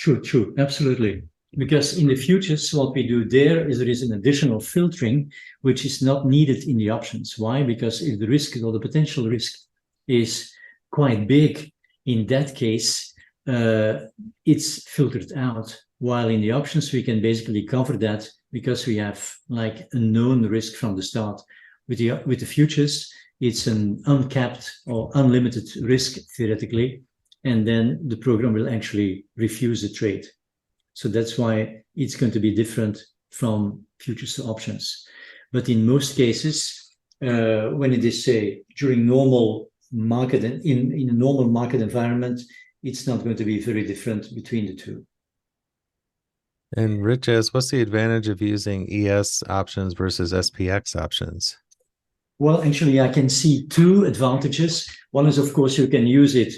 absolutely. Because in the futures, what we do there is an additional filtering, which is not needed in the options. Why? Because if the risk or the potential risk is quite big, in that case, it's filtered out. While in the options, we can basically cover that because we have like a known risk from the start. With the futures, it's an uncapped or unlimited risk theoretically, and then the program will actually refuse the trade. So that's why it's going to be different from futures to options. But in most cases, when it is, say, during normal market, in a normal market environment, it's not going to be very different between the two. And Rich asks, what's the advantage of using ES options versus SPX options? Well, actually, I can see 2 advantages. One is, of course, you can use it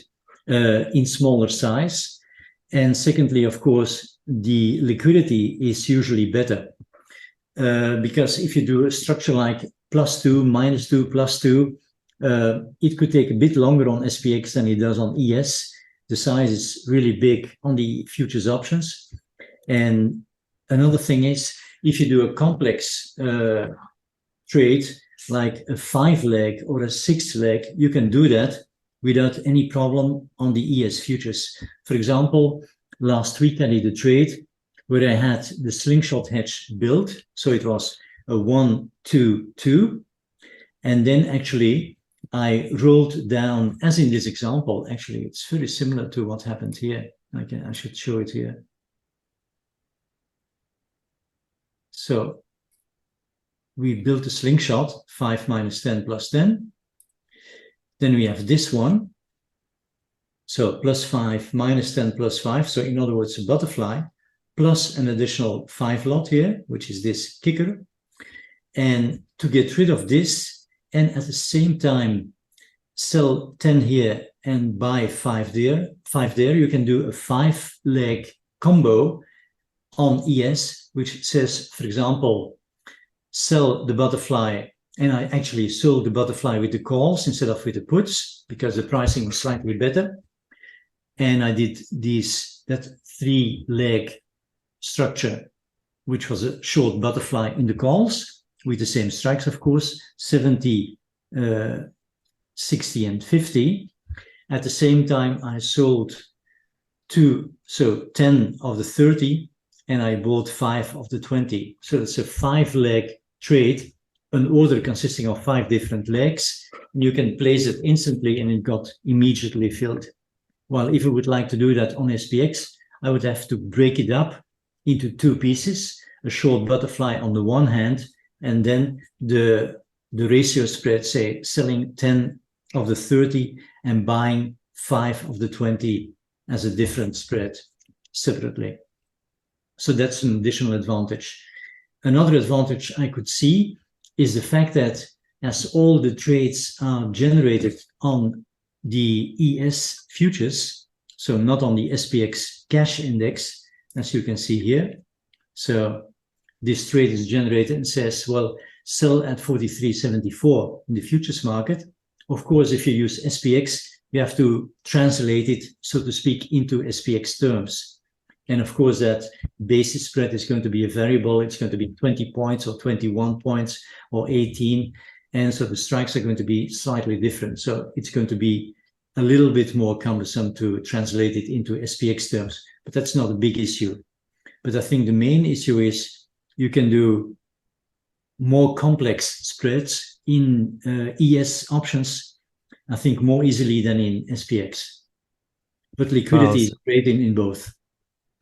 in smaller size. And secondly, of course, the liquidity is usually better. Because if you do a structure like +2, -2, +2, it could take a bit longer on SPX than it does on ES. The size is really big on the futures options. And another thing is, if you do a complex trade, like a 5-leg or a 6-leg, you can do that without any problem on the ES futures. For example, last week I did a trade where I had the Slingshot hedge built. So it was a 1, 2, 2. And then actually I rolled down, as in this example, actually it's very similar to what happened here. I should show it here. So we built a Slingshot, 5 minus 10 plus 10. Then we have this one. So +5 minus 10 plus 5. So in other words, a butterfly plus an additional 5-lot here, which is this kicker. And to get rid of this and at the same time sell 10 here and buy 5 there, you can do a 5-leg combo on ES, which says, for example, sell the butterfly. And I actually sold the butterfly with the calls instead of with the puts because the pricing was slightly better. And I did that 3-leg structure, which was a short butterfly in the calls with the same strikes, of course, 70, 60, and 50. At the same time, I sold 10 of the 30, and I bought 5 of the 20. So it's a 5-leg trade, an order consisting of 5 different legs. And you can place it instantly, and it got immediately filled. While if I would like to do that on SPX, I would have to break it up into 2 pieces, a short butterfly on the one hand, and then the ratio spread, say, selling 10 of the 30 and buying 5 of the 20 as a different spread separately. So that's an additional advantage. Another advantage I could see is the fact that as all the trades are generated on the ES futures, so not on the SPX cash index, as you can see here. So this trade is generated and says, well, sell at 43.74 in the futures market. Of course, if you use SPX, you have to translate it, so to speak, into SPX terms. And of course, that basis spread is going to be a variable. It's going to be 20 points or 21 points or 18. And so the strikes are going to be slightly different. So it's going to be a little bit more cumbersome to translate it into SPX terms, but that's not a big issue. But I think the main issue is you can do more complex spreads in ES options, I think more easily than in SPX. But liquidity is great in both.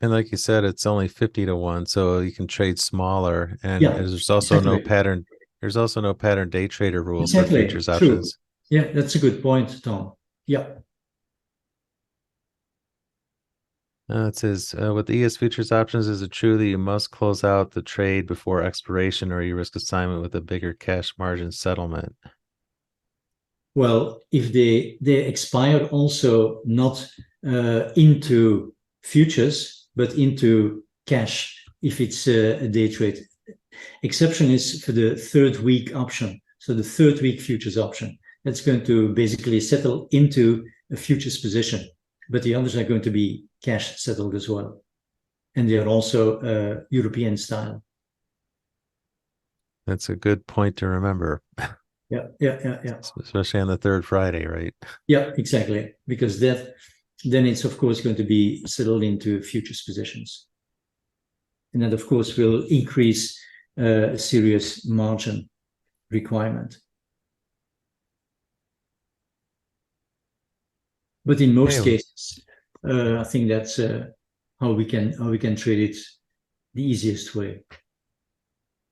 And like you said, it's only 50 to 1, so you can trade smaller. And there's also no pattern. There's also no pattern day trader rules for futures options. Yeah, that's a good point, Tom. Yeah. It says, with the ES futures options, is it true that you must close out the trade before expiration or you risk assignment with a bigger cash margin settlement? Well, if they expire also not into futures, but into cash, if it's a day trade. Exception is for the third week option. So the third week futures option, that's going to basically settle into a futures position. But the others are going to be cash settled as well. And they are also European style. That's a good point to remember. Yeah. Especially on the third Friday, right? Yeah, exactly. Because then it's, of course, going to be settled into futures positions. And that, of course, will increase a serious margin requirement. But in most cases, I think that's how we can trade it the easiest way.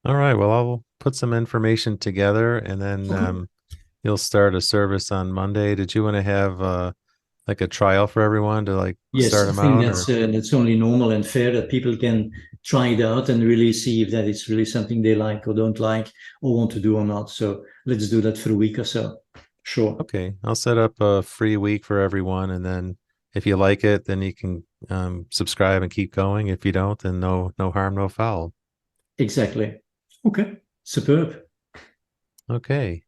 All right. Well, I'll put some information together, and then you'll start a service on Monday. Did you want to have like a trial for everyone to start them out? Yes, I think that's only normal and fair that people can try it out and really see if that is really something they like or don't like or want to do or not. So let's do that for a week or so. Sure. Okay, I'll set up a free week for everyone, and then if you like it, then you can subscribe and keep going. If you don't, then no harm, no foul. Exactly. Okay, superb. Okay.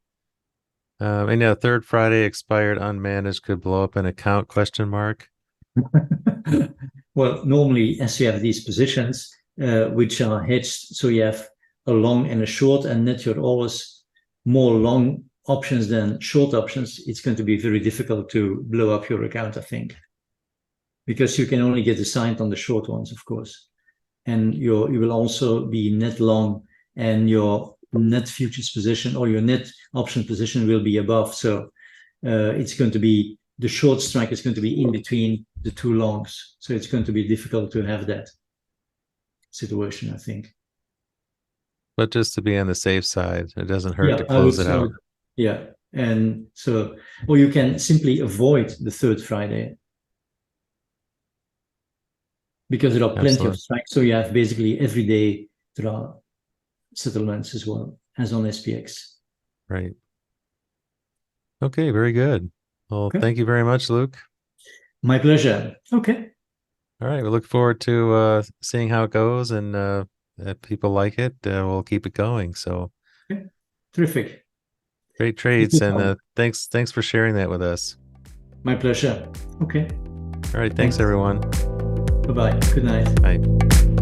And yeah, third Friday expired unmanaged could blow up an account ? Well, normally, as you have these positions, which are hedged, so you have a long and a short, and that you're always more long options than short options, it's going to be very difficult to blow up your account, I think, because you can only get assigned on the short ones, of course, and you will also be net long, and your net futures position or your net option position will be above. So it's going to be, the short strike is going to be in between the two longs. So it's going to be difficult to have that situation, I think. But just to be on the safe side, it doesn't hurt to close it out. Yeah. And so, or you can simply avoid the third Friday, because there are plenty of strikes. So you have basically every day there are settlements as well as on SPX. Right. Okay, very good. Well, thank you very much, Luc. My pleasure. Okay. All right. We look forward to seeing how it goes, and if people like it, we'll keep it going. So terrific. Great trades, and thanks for sharing that with us. My pleasure. Okay. All right. Thanks everyone. Bye-bye. Good night. Bye.